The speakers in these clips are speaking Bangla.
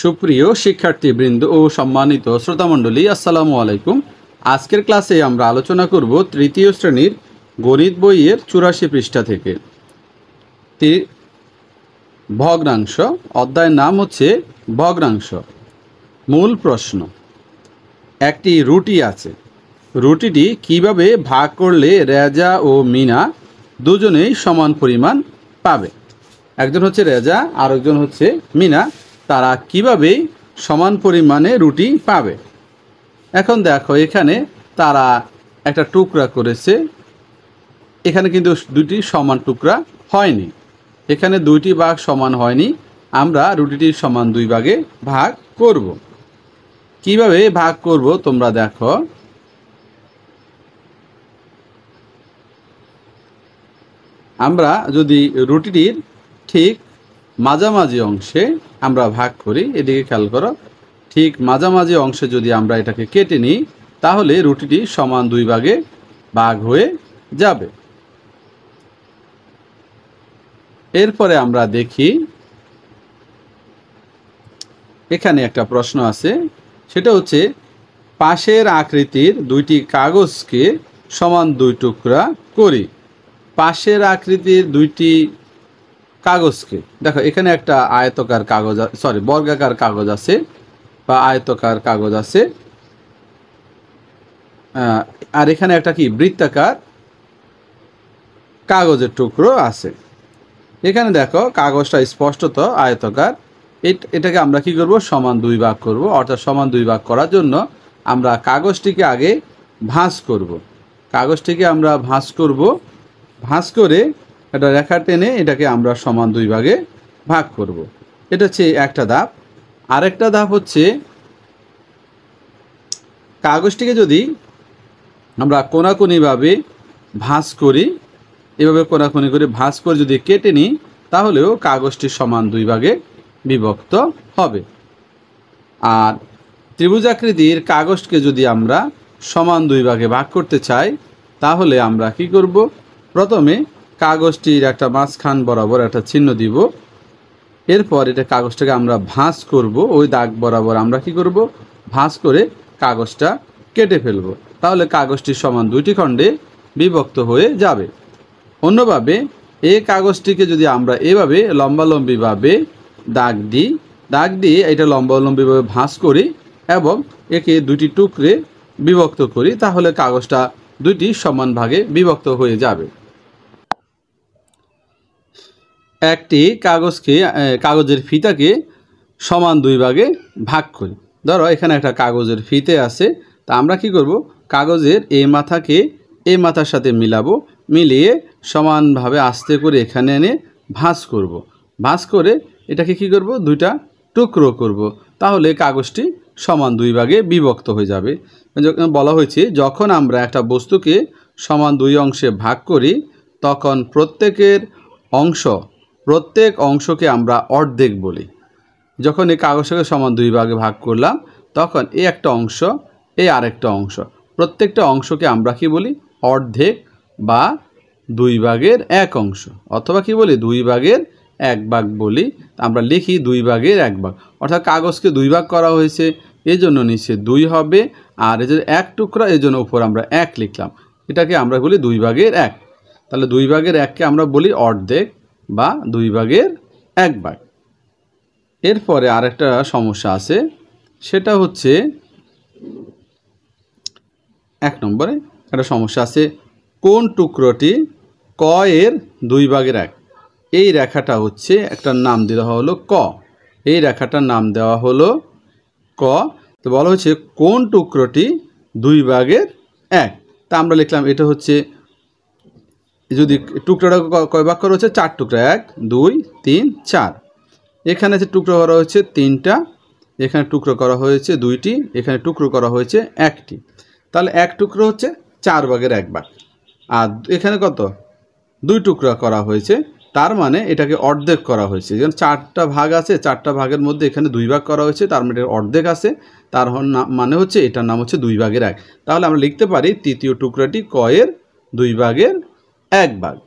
সুপ্রিয় শিক্ষার্থীবৃন্দ ও সম্মানিত শ্রোতামণ্ডলী, আসসালামু আলাইকুম। আজকের ক্লাসে আমরা আলোচনা করব তৃতীয় শ্রেণীর গণিত বইয়ের 84 পৃষ্ঠা থেকে ভগ্নাংশ। অধ্যায়ের নাম হচ্ছে ভগ্নাংশ। মূল প্রশ্ন: একটি রুটি আছে। রুটিটি কিভাবে ভাগ করলে রেজা ও মিনা দুজনেই সমান পরিমাণ পাবে? একজন হচ্ছে রেজা আর একজন হচ্ছে মিনা, তারা কিভাবে সমান পরিমাণে রুটি পাবে? এখন দেখো, এখানে তারা একটা টুকরা করেছে, এখানে কিন্তু দুটি সমান টুকরা হয়নি, এখানে দুইটি ভাগ সমান হয়নি। আমরা রুটিটি সমান দুই ভাগে ভাগ করব। কিভাবে ভাগ করব তোমরা দেখো। আমরা যদি রুটিটির ঠিক মাঝামাঝি অংশে আমরা ভাগ করি, এদিকে খেয়াল করো, ঠিক মাঝামাঝি অংশে যদি আমরা এটাকে কেটে নিই, তাহলে রুটিটি সমান দুই ভাগে ভাগ হয়ে যাবে। এরপরে আমরা দেখি, এখানে একটা প্রশ্ন আছে, সেটা হচ্ছে পাশের আকৃতির দুইটি কাগজকে সমান দুই টুকরা করি। পাশের আকৃতির দুইটি কাগজকে দেখো, এখানে একটা আয়তকার কাগজ, বর্গাকার কাগজ আছে বা আয়তকার কাগজ আছে, আর এখানে একটা কি বৃত্তাকার কাগজের টুকরো আছে। এখানে দেখো কাগজটা স্পষ্টত আয়তকার, এটাকে আমরা কি করব, সমান দুই ভাগ করব। অর্থাৎ সমান দুই ভাগ করার জন্য আমরা কাগজটিকে আগে ভাঁজ করব। কাগজটিকে আমরা ভাঁজ করব, ভাঁজ করে একটা রেখা টেনে এটাকে আমরা সমান দুই ভাগে ভাগ করব। এটা হচ্ছে একটা ধাপ। আরেকটা ধাপ হচ্ছে, কাগজটিকে যদি আমরা কোনাকুনিভাবে ভাঁজ করি, এভাবে কোনাকুনি করে ভাঁজ করে যদি কেটে নিই, তাহলেও কাগজটি সমান দুই ভাগে বিভক্ত হবে। আর ত্রিভুজাকৃতির কাগজকে যদি আমরা সমান দুই ভাগে ভাগ করতে চাই, তাহলে আমরা কি করব, প্রথমে কাগজটির একটা মাঝখান বরাবর একটা চিহ্ন দিব। এরপর এটা কাগজটাকে আমরা ভাঁজ করব, ওই দাগ বরাবর আমরা কি করব, ভাঁজ করে কাগজটা কেটে ফেলব। তাহলে কাগজটি সমান দুইটি খণ্ডে বিভক্ত হয়ে যাবে। অন্যভাবে এই কাগজটিকে যদি আমরা এভাবে লম্বালম্বিভাবে দাগ দিয়ে এটা লম্বালম্বিভাবে ভাঁজ করি এবং একে দুটি টুকরে বিভক্ত করি, তাহলে কাগজটা দুইটি সমান ভাগে বিভক্ত হয়ে যাবে। একটি কাগজের ফিতাকে সমান দুই ভাগে ভাগ করি। ধরো এখানে একটা কাগজের ফিতে আছে, তা আমরা কি করব, কাগজের এই মাথাকে এই মাথার সাথে মিলাবো, মিলিয়ে সমানভাবে আস্তে করে এখানে এনে ভাঁজ করব। ভাঁজ করে এটাকে কি করব, দুইটা টুকরো করব। তাহলে কাগজটি সমান দুই ভাগে বিভক্ত হয়ে যাবে। বলা হয়েছে, যখন আমরা একটা বস্তুকে সমান দুই অংশে ভাগ করি, তখন প্রত্যেক অংশকে আমরা অর্ধেক বলি। যখন এই কাগজটাকে সমান দুই ভাগে ভাগ করলাম, তখন এই একটা অংশ, এই আরেকটা অংশ, প্রত্যেকটা অংশকে আমরা কি বলি, অর্ধেক বা দুই ভাগের এক অংশ, অথবা কি বলি, দুই ভাগের এক ভাগ বলি। আমরা লিখি দুই ভাগের এক ভাগ। অর্থাৎ কাগজকে দুই ভাগ করা হয়েছে, এই জন্য নিচে দুই হবে, আর এই যে এক টুকরা, এই জন্য উপর আমরা এক লিখলাম। এটাকে আমরা বলি দুই ভাগের এক। তাহলে দুই ভাগের এককে আমরা বলি অর্ধেক বা দুই ভাগের এক ভাগ। এরপরে আরেকটা সমস্যা আছে, সেটা হচ্ছে 1 নম্বরে একটা সমস্যা আছে, কোন টুকরোটি ক এর দুই ভাগের এক? এই রেখাটা হচ্ছে একটা নাম দেওয়া হলো ক, এই রেখাটার নাম দেওয়া হলো ক। তো বলা হচ্ছে কোন টুকরোটি দুই ভাগের এক। তা আমরা লিখলাম, এটা হচ্ছে, যদি টুকরোটা কয় ভাগ করা হচ্ছে, 4 টুকরা, 1 2 3 4। এখানে যে টুকরো করা হয়েছে 3টা, এখানে টুকরো করা হয়েছে 2টি, এখানে টুকরো করা হয়েছে 1টি। তাহলে এক টুকরো হচ্ছে 4 ভাগের এক ভাগ। আর এখানে কত, 2 টুকরা করা হয়েছে, তার মানে এটাকে অর্ধেক করা হয়েছে। যেমন 4টা ভাগ আছে, 4টা ভাগের মধ্যে এখানে 2 ভাগ করা হয়েছে, তার মানে অর্ধেক আছে, তার মানে হচ্ছে এটার নাম হচ্ছে 2 ভাগের এক। তাহলে আমরা লিখতে পারি তৃতীয় টুকরাটি ক এর 2 ভাগের এক ভাগ।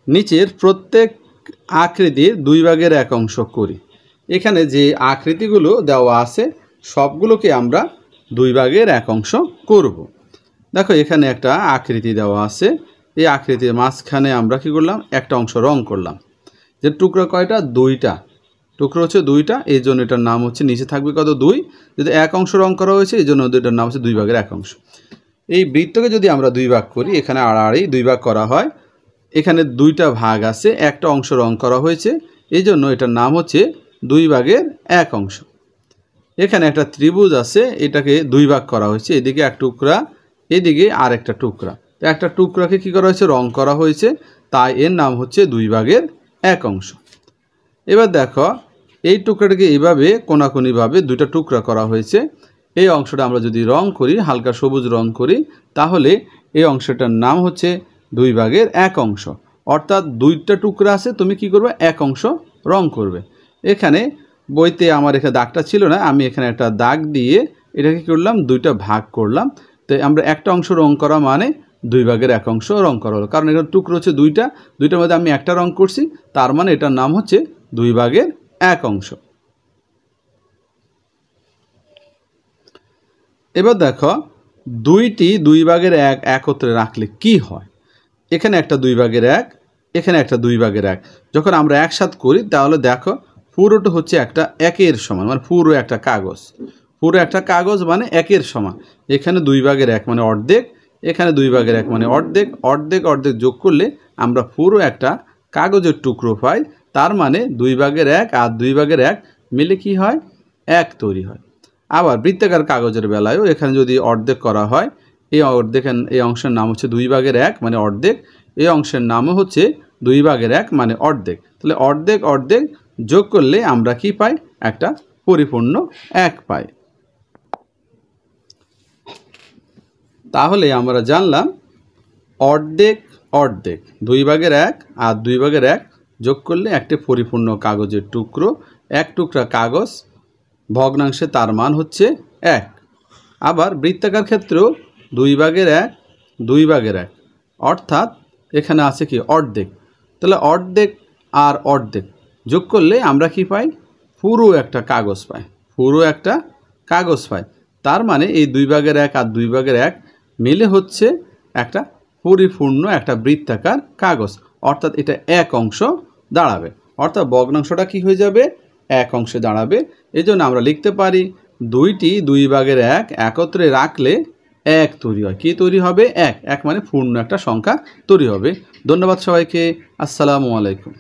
নিচের প্রত্যেক আকৃতির 2 ভাগের 1 অংশ করি। এখানে যে আকৃতিগুলো দেওয়া আছে সবগুলোকে আমরা 2 ভাগের 1 অংশ করব। দেখো এখানে একটা আকৃতি দেওয়া আছে, এই আকৃতির মাঝখানে আমরা কি করলাম, একটা অংশ রং করলাম। যে টুকরা কয়টা, 2টা টুকরো হচ্ছে 2টা, এই জন্য এটার নাম হচ্ছে, নিচে থাকবে কত 2, যদি 1 অংশ রং করা হয়েছে এই জন্য এটার নাম হচ্ছে 2 ভাগের 1 অংশ। এই বৃত্তকে যদি আমরা 2 ভাগ করি, এখানে আড়াআড়ি 2 ভাগ করা হয়, এখানে 2টা ভাগ আছে, একটা অংশ রং করা হয়েছে, এই জন্য এটার নাম হচ্ছে 2 ভাগের 1 অংশ। এখানে একটা ত্রিভুজ আছে, এটাকে 2 ভাগ করা হয়েছে, এদিকে এক টুকরা, এদিকে আর একটা টুকরা, তো একটা টুকরাকে কি করা হয়েছে, রং করা হয়েছে, তাই এর নাম হচ্ছে 2 ভাগের 1 অংশ। এবার দেখো এই টুকরাটাকে এইভাবে কোনাকুনিভাবে 2টা টুকরা করা হয়েছে, এই অংশটা আমরা যদি রং করি, হালকা সবুজ রং করি, তাহলে এই অংশটার নাম হচ্ছে 2 ভাগের 1 অংশ। অর্থাৎ 2টা টুকরা আছে, তুমি কি করবে, 1 অংশ রং করবে। এখানে বইতে আমার এখানে দাগটা ছিল না, আমি এখানে একটা দাগ দিয়ে এটাকে কি করলাম, 2টা ভাগ করলাম। তো আমরা একটা অংশ রং করা মানে 2 ভাগের 1 অংশ রং করা হলো, কারণ এখানে টুকরো হচ্ছে 2টা, 2টার মধ্যে আমি একটা রং করছি, তার মানে এটার নাম হচ্ছে 2 ভাগের 1 অংশ। এবার দেখো 2টি 2 ভাগের 1 একত্রে রাখলে কি হয়, এখানে একটা 2 ভাগের 1, এখানে একটা 2 ভাগের 1, যখন আমরা একসাথে করি তাহলে দেখো পুরোটা হচ্ছে একটা 1-এর সমান, মানে পুরো একটা কাগজ, পুরো একটা কাগজ মানে 1-এর সমান। এখানে 2 ভাগের 1 মানে অর্ধেক, এখানে 2 ভাগের 1 মানে অর্ধেক, অর্ধেক অর্ধেক যোগ করলে আমরা পুরো একটা কাগজের টুকরো পাই, তার মানে 2 ভাগের 1 আর 2 ভাগের 1 মিলে কি হয়, 1 তৈরি হয়। আবার বৃত্তাকার কাগজের বেলায়ও এখানে যদি অর্ধেক করা হয়, এই অর্ধেক, এই অংশের নাম হচ্ছে 2 ভাগের 1 মানে অর্ধেক, এই অংশের নামও হচ্ছে 2 ভাগের 1 মানে অর্ধেক। তাহলে অর্ধেক অর্ধেক যোগ করলে আমরা কি পাই, একটা পরিপূর্ণ 1 পাই। তাহলে আমরা জানলাম অর্ধেক অর্ধেক, 2 ভাগের 1 আর 2 ভাগের 1 যোগ করলে একটি পরিপূর্ণ কাগজের টুকরো, এক টুকরা কাগজ ভগ্নাংশে তার মান হচ্ছে 1। আবার বৃত্তাকার ক্ষেত্রেও 2 ভাগের 1, 2 ভাগের 1, অর্থাৎ এখানে আছে কি, অর্ধেক। তাহলে অর্ধেক আর অর্ধেক যোগ করলে আমরা কি পাই, পুরো একটা কাগজ পাই, পুরো একটা কাগজ পাই। তার মানে এই 2 ভাগের 1 আর 2 ভাগের 1 মিলে হচ্ছে একটা পরিপূর্ণ একটা বৃত্তাকার কাগজ, অর্থাৎ এটা 1 অংশ দাঁড়াবে, অর্থাৎ ভগ্নাংশটা কি হয়ে যাবে, 1 অংশে দাঁড়াবে। এই জন্য আমরা লিখতে পারি 2টি 2 ভাগের 1 একত্রে রাখলে 1 তৈরি হয়। কি তৈরি হবে, 1 মানে পূর্ণ একটা সংখ্যা তৈরি হবে। ধন্যবাদ সবাইকে, আসসালামু আলাইকুম।